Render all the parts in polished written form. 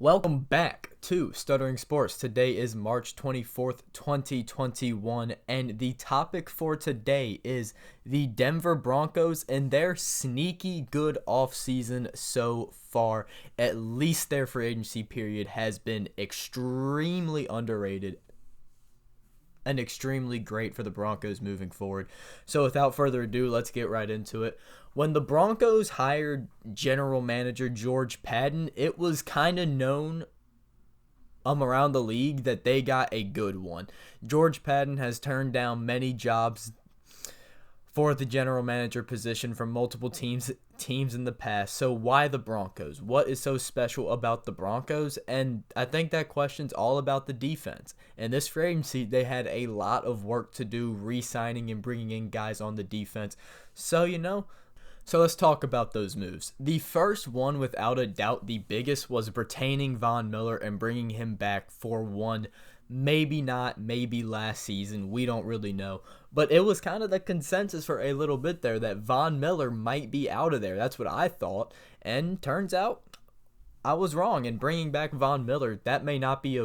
Welcome back to Stuttering Sports. Today is March 24th, 2021, and the topic for today is the Denver Broncos and their sneaky good offseason so far. At least their free agency period has been extremely underrated and extremely great for the Broncos moving forward. So without further ado, let's get right into it. When the Broncos hired general manager George Paton, it was kind of known around the league that they got a good one. George Paton has turned down many jobs for the general manager position from multiple teams in the past. So why the Broncos? What is so special about the Broncos? And I think that question's all about the defense. In this free agency, they had a lot of work to do re-signing and bringing in guys on the defense. So let's talk about those moves. The first one, without a doubt, the biggest, was retaining Von Miller and bringing him back for one, maybe not, maybe last season. We don't really know. But it was kind of the consensus for a little bit there that Von Miller might be out of there. That's what I thought. And turns out I was wrong. And bringing back Von Miller, that may not be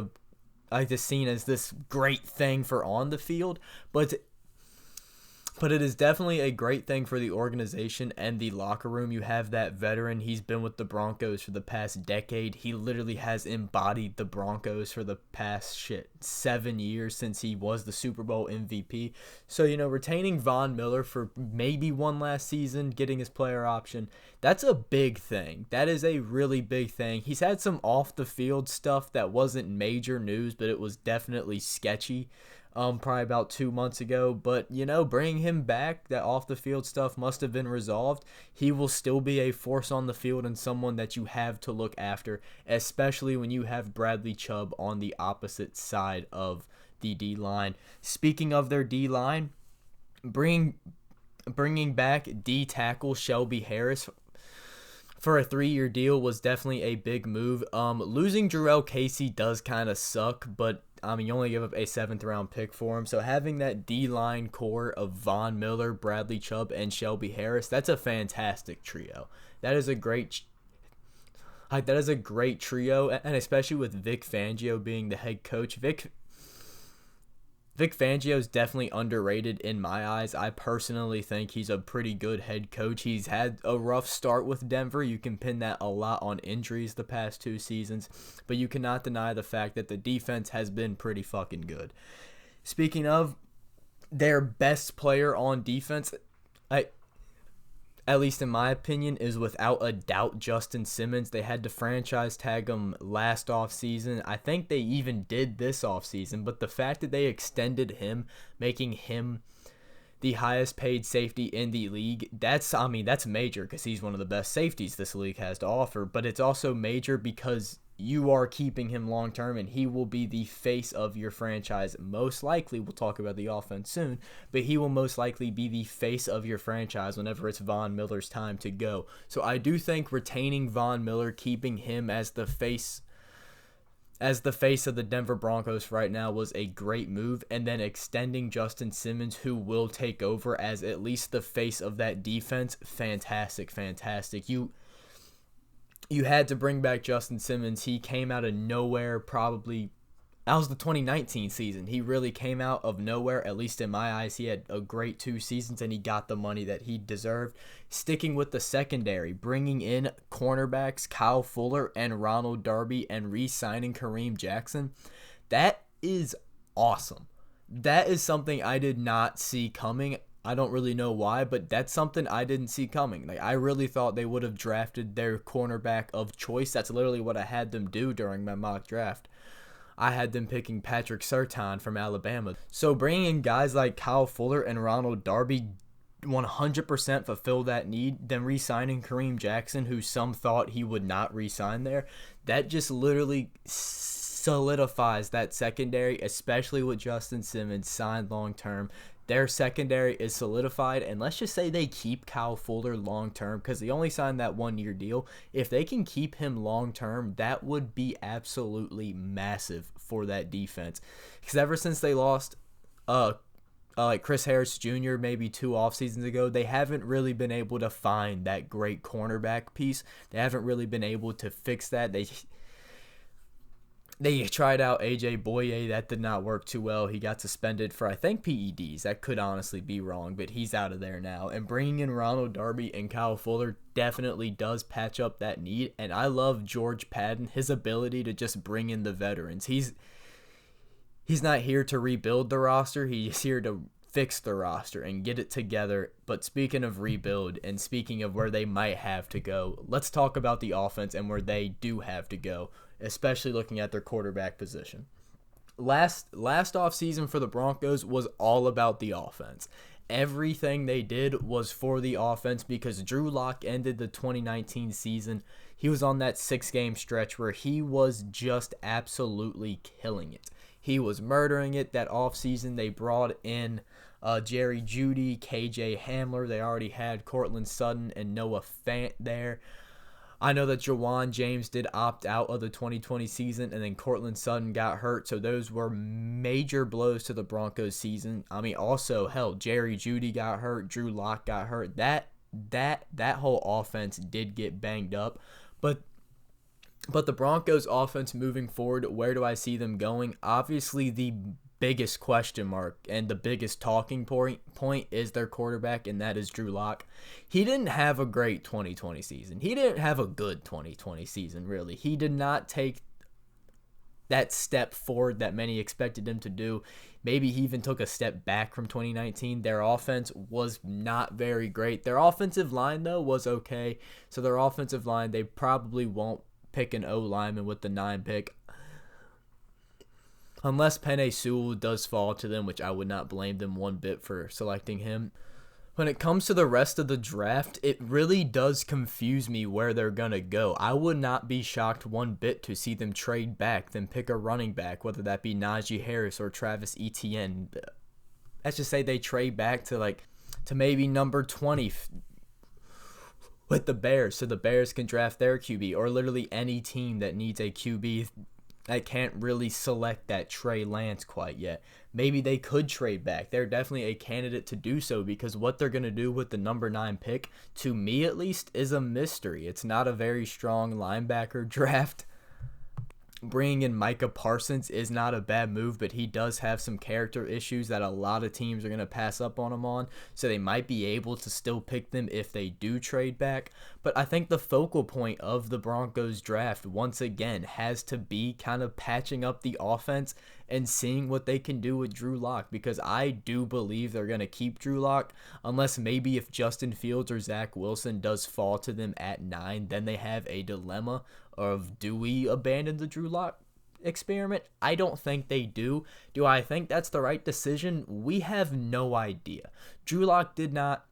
seen as this great thing for on the field, but it is definitely a great thing for the organization and the locker room. You have that veteran. He's been with the Broncos for the past decade. He literally has embodied the Broncos for the past 7 years since he was the Super Bowl MVP. So, retaining Von Miller for maybe one last season, getting his player option, that's a big thing. That is a really big thing. He's had some off-the-field stuff that wasn't major news, but it was definitely sketchy. Probably about 2 months ago, but bringing him back, that off the field stuff must have been resolved. He will still be a force on the field and someone that you have to look after, especially when you have Bradley Chubb on the opposite side of the D-line. Speaking of their D-line, bringing back D-tackle Shelby Harris for a 3-year deal was definitely a big move. Losing Jarrell Casey does kind of suck, but you only give up a 7th-round pick for him. So having that D-line core of Von Miller, Bradley Chubb, and Shelby Harris, that's a fantastic trio. That is a great trio, and especially with Vic Fangio being the head coach. Vic Fangio is definitely underrated in my eyes. I personally think he's a pretty good head coach. He's had a rough start with Denver. You can pin that a lot on injuries the past 2 seasons, but you cannot deny the fact that the defense has been pretty fucking good. Speaking of their best player on defense, at least in my opinion, is without a doubt Justin Simmons. They had to franchise tag him last offseason. I think they even did this offseason, but the fact that they extended him, making him the highest paid safety in the league, that's major because he's one of the best safeties this league has to offer, but it's also major because you are keeping him long term, and he will be the face of your franchise. Most likely, we'll talk about the offense soon, but he will most likely be the face of your franchise whenever it's Von Miller's time to go. So I do think retaining Von Miller, keeping him as the face of the Denver Broncos right now, was a great move, and then extending Justin Simmons, who will take over as at least the face of that defense, fantastic. You had to bring back Justin Simmons. He came out of nowhere probably. That was the 2019 season. He really came out of nowhere, at least in my eyes. He had a great 2 seasons, and he got the money that he deserved. Sticking with the secondary, bringing in cornerbacks Kyle Fuller and Ronald Darby, and re-signing Kareem Jackson, that is awesome. That is something I did not see coming. I don't really know why, but that's something I didn't see coming. I really thought they would have drafted their cornerback of choice. That's literally what I had them do during my mock draft. I had them picking Patrick Surtain from Alabama. So bringing in guys like Kyle Fuller and Ronald Darby 100% fulfill that need. Then re-signing Kareem Jackson, who some thought he would not re-sign there, that just literally solidifies that secondary, especially with Justin Simmons signed long-term. Their secondary is solidified, and let's just say they keep Kyle Fuller long-term because they only signed that 1-year deal. If they can keep him long-term, that would be absolutely massive for that defense. Because ever since they lost like Chris Harris Jr. maybe 2 off seasons ago, they haven't really been able to find that great cornerback piece. They haven't really been able to fix that. They tried out AJ Boye. That did not work too well. He got suspended for, I think, PEDs. That could honestly be wrong, but he's out of there now. And bringing in Ronald Darby and Kyle Fuller definitely does patch up that need. And I love George Padden, his ability to just bring in the veterans. He's not here to rebuild the roster. He's here to fix the roster and get it together. But speaking of rebuild and speaking of where they might have to go, let's talk about the offense and where they do have to go, especially looking at their quarterback position. Last offseason for the Broncos was all about the offense. Everything they did was for the offense because Drew Lock ended the 2019 season. He was on that 6-game stretch where he was just absolutely killing it. He was murdering it. That offseason, they brought in Jerry Jeudy, KJ Hamler. They already had Cortland Sutton and Noah Fant there. I know that Jawan James did opt out of the 2020 season, and then Cortland Sutton got hurt, so those were major blows to the Broncos season. I mean, also, hell, Jerry Jeudy got hurt, Drew Lock got hurt. That whole offense did get banged up, but the Broncos offense moving forward, where do I see them going? Obviously, the biggest question mark and the biggest talking point is their quarterback, and that is Drew Lock. He didn't have a great 2020 season. He didn't have a good 2020 season, really. He did not take that step forward that many expected him to do. Maybe he even took a step back from 2019. Their offense was not very great. Their offensive line, though, was okay. So their offensive line, they probably won't pick an O-lineman with the 9 pick. Unless Penei Sewell does fall to them, which I would not blame them one bit for selecting him. When it comes to the rest of the draft, it really does confuse me where they're going to go. I would not be shocked one bit to see them trade back, then pick a running back, whether that be Najee Harris or Travis Etienne. Let's just say they trade back to maybe number 20 with the Bears, so the Bears can draft their QB, or literally any team that needs a QB that can't really select that Trey Lance quite yet. Maybe they could trade back. They're definitely a candidate to do so, because what they're going to do with the number 9 pick, to me at least, is a mystery. It's not a very strong linebacker draft. Bringing in Micah Parsons is not a bad move, but he does have some character issues that a lot of teams are going to pass up on him on, so they might be able to still pick them if they do trade back. But I think the focal point of the Broncos draft, once again, has to be kind of patching up the offense and seeing what they can do with Drew Lock, because I do believe they're going to keep Drew Lock, unless maybe if Justin Fields or Zach Wilson does fall to them at 9, then they have a dilemma of, do we abandon the Drew Lock experiment? I don't think they do. Do I think that's the right decision? We have no idea. Drew Lock did not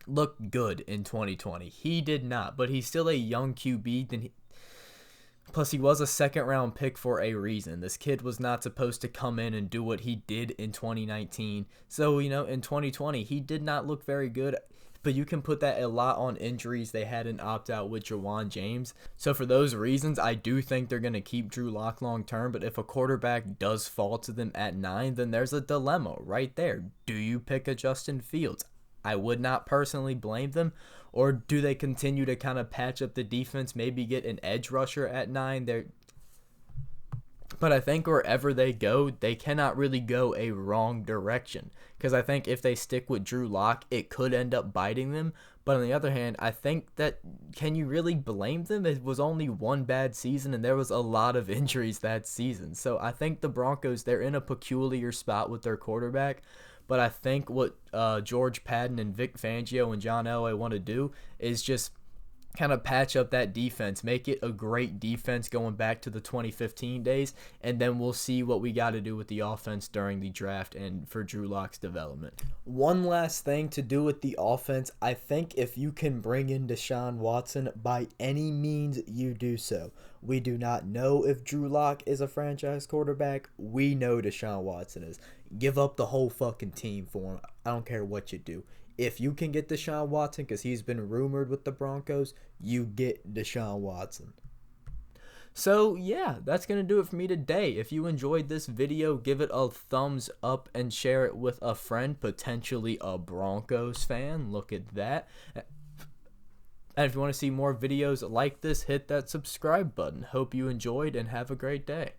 look good in 2020. He did not, but he's still a young QB. Plus, he was a second-round pick for a reason. This kid was not supposed to come in and do what he did in 2019. So, in 2020, he did not look very good. But you can put that a lot on injuries. They had an opt-out with Jawan James. So for those reasons, I do think they're going to keep Drew Lock long-term. But if a quarterback does fall to them at 9, then there's a dilemma right there. Do you pick a Justin Fields? I would not personally blame them. Or do they continue to kind of patch up the defense, maybe get an edge rusher at 9? But I think wherever they go, they cannot really go a wrong direction. Because I think if they stick with Drew Lock, it could end up biting them. But on the other hand, I think that, can you really blame them? It was only one bad season, and there was a lot of injuries that season. So I think the Broncos, they're in a peculiar spot with their quarterback. But I think what George Padden and Vic Fangio and John Elway want to do is just kind of patch up that defense, make it a great defense going back to the 2015 days, and then we'll see what we got to do with the offense during the draft and for Drew Lock's development. One last thing to do with the offense, I think if you can bring in Deshaun Watson, by any means you do so. We do not know if Drew Lock is a franchise quarterback. We know Deshaun Watson is. Give up the whole fucking team for him. I don't care what you do. If you can get Deshaun Watson, because he's been rumored with the Broncos, you get Deshaun Watson. So, yeah, that's going to do it for me today. If you enjoyed this video, give it a thumbs up and share it with a friend, potentially a Broncos fan. Look at that. And if you want to see more videos like this, hit that subscribe button. Hope you enjoyed and have a great day.